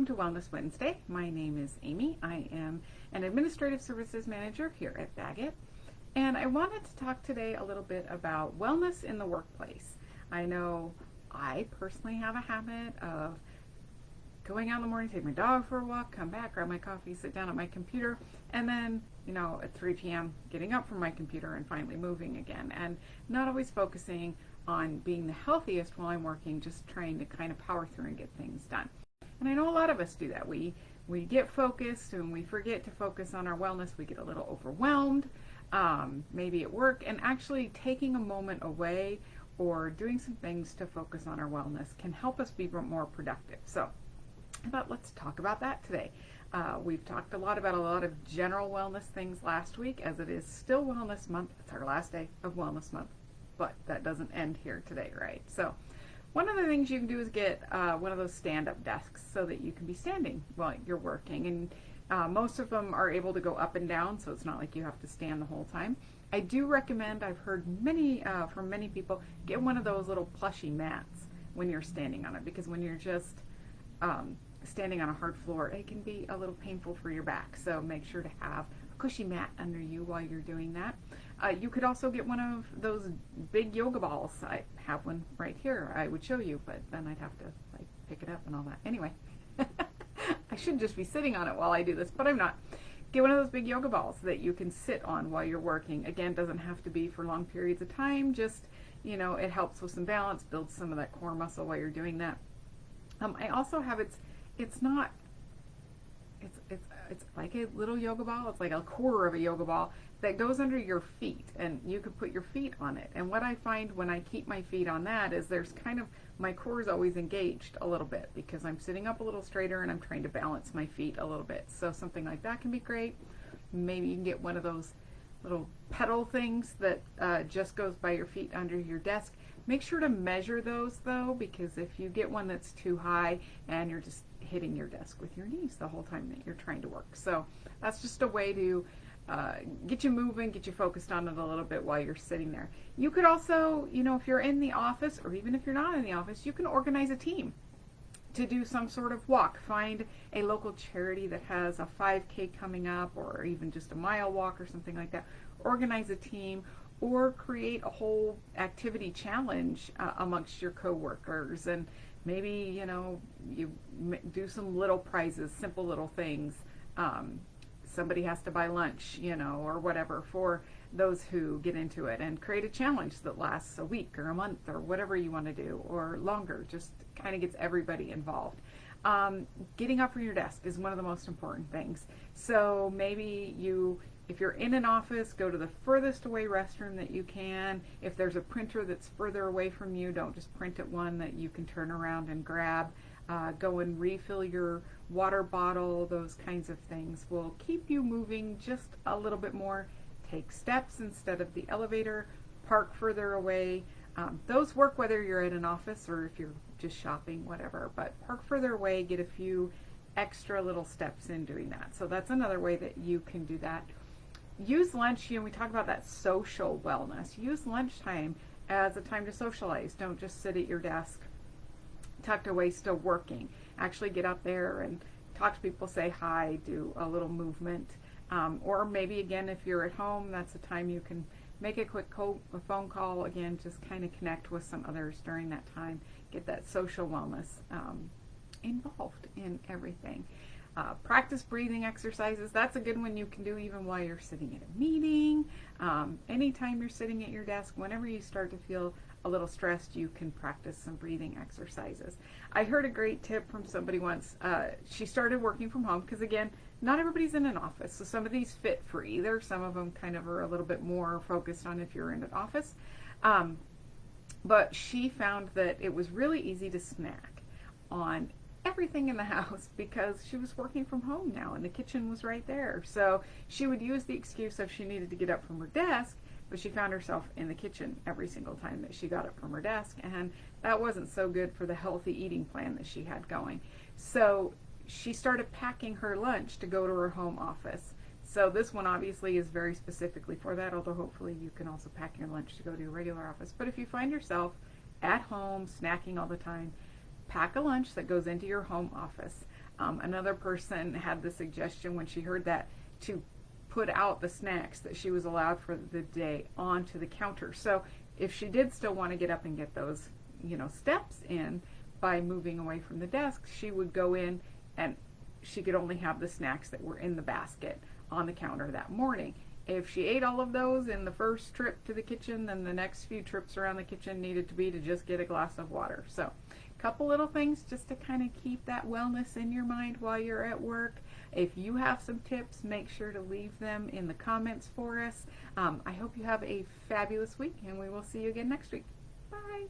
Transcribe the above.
welcome to Wellness Wednesday. My name is Amy. I am an Administrative Services Manager here at Bagot, and I wanted to talk today a little bit about wellness in the workplace. I know I personally have a habit of going out in the morning, take my dog for a walk, come back, grab my coffee, sit down at my computer, and then, at 3 p.m. getting up from my computer and finally moving again, and not always focusing on being the healthiest while I'm working, just trying to kind of power through and get things done. And I know a lot of us do that. We get focused and we forget to focus on our wellness. We get a little overwhelmed, maybe at work, and actually taking a moment away or doing some things to focus on our wellness can help us be more productive. So I thought let's talk about that today. We've talked about a lot of general wellness things last week, as it is still Wellness Month. It's our last day of Wellness Month, but that doesn't end here today, right? So one of the things you can do is get one of those stand-up desks so that you can be standing while you're working. And most of them are able to go up and down, so it's not like you have to stand the whole time. I do recommend, I've heard from many people, get one of those little plushy mats when you're standing on it, because when you're just standing on a hard floor, it can be a little painful for your back. So make sure to have a cushy mat under you while you're doing that. You could also get one of those big yoga balls. I have one right here. I would show you, but then I'd have to pick it up and all that. Anyway, I should just be sitting on it while I do this, but I'm not. Get one of those big yoga balls that you can sit on while you're working. Again, doesn't have to be for long periods of time. Just, it helps with some balance, builds some of that core muscle while you're doing that. I also have it's like a little yoga ball. It's like a quarter of a yoga ball that goes under your feet, and you could put your feet on it. And what I find when I keep my feet on that is there's my core is always engaged a little bit because I'm sitting up a little straighter and I'm trying to balance my feet a little bit. So something like that can be great. Maybe you can get one of those little pedal things that just goes by your feet under your desk. Make sure to measure those though, because if you get one that's too high and you're just hitting your desk with your knees the whole time that you're trying to work. So that's just a way to get you moving, get you focused on it a little bit while you're sitting there. You could also, if you're in the office, or even if you're not in the office, you can organize a team to do some sort of walk. Find a local charity that has a 5K coming up, or even just a mile walk or something like that. Organize a team, or create a whole activity challenge amongst your coworkers, and maybe you do some little prizes, simple little things. Somebody has to buy lunch, or whatever, for those who get into it, and create a challenge that lasts a week or a month or whatever you want to do, or longer. Just kind of gets everybody involved. Getting up from your desk is one of the most important things. So maybe if you're in an office, go to the furthest away restroom that you can. If there's a printer that's further away from you, don't just print at one that you can turn around and grab. Go and refill your water bottle. Those kinds of things will keep you moving just a little bit more. Take steps instead of the elevator. Park further away. Those work whether you're in an office or if you're just shopping, whatever. But park further away, get a few extra little steps in doing that. So that's another way that you can do that. Use lunch, we talk about that social wellness. Use lunchtime as a time to socialize. Don't just sit at your desk tucked away still working. Actually get out there and talk to people, say hi, do a little movement. Or maybe again, if you're at home, that's a time you can make a quick phone call. Again, just kind of connect with some others during that time. Get that social wellness involved in everything. Practice breathing exercises. That's a good one you can do even while you're sitting at a meeting. Anytime you're sitting at your desk, whenever you start to feel a little stressed, you can practice some breathing exercises. I heard a great tip from somebody once. She started working from home because, again, not everybody's in an office, so some of these fit for either. Some of them kind of are a little bit more focused on if you're in an office. But she found that it was really easy to snack on everything in the house because she was working from home now and the kitchen was right there. So she would use the excuse of she needed to get up from her desk, but she found herself in the kitchen every single time that she got up from her desk, and that wasn't so good for the healthy eating plan that she had going. So she started packing her lunch to go to her home office. So this one obviously is very specifically for that, although hopefully you can also pack your lunch to go to your regular office. But if you find yourself at home snacking all the time, pack a lunch that goes into your home office. Another person had the suggestion when she heard that to put out the snacks that she was allowed for the day onto the counter. So if she did still want to get up and get those, steps in by moving away from the desk, she would go in and she could only have the snacks that were in the basket on the counter that morning. If she ate all of those in the first trip to the kitchen, then the next few trips around the kitchen needed to be to just get a glass of water. So a couple little things just to kind of keep that wellness in your mind while you're at work. If you have some tips, make sure to leave them in the comments for us. I hope you have a fabulous week, and we will see you again next week. Bye.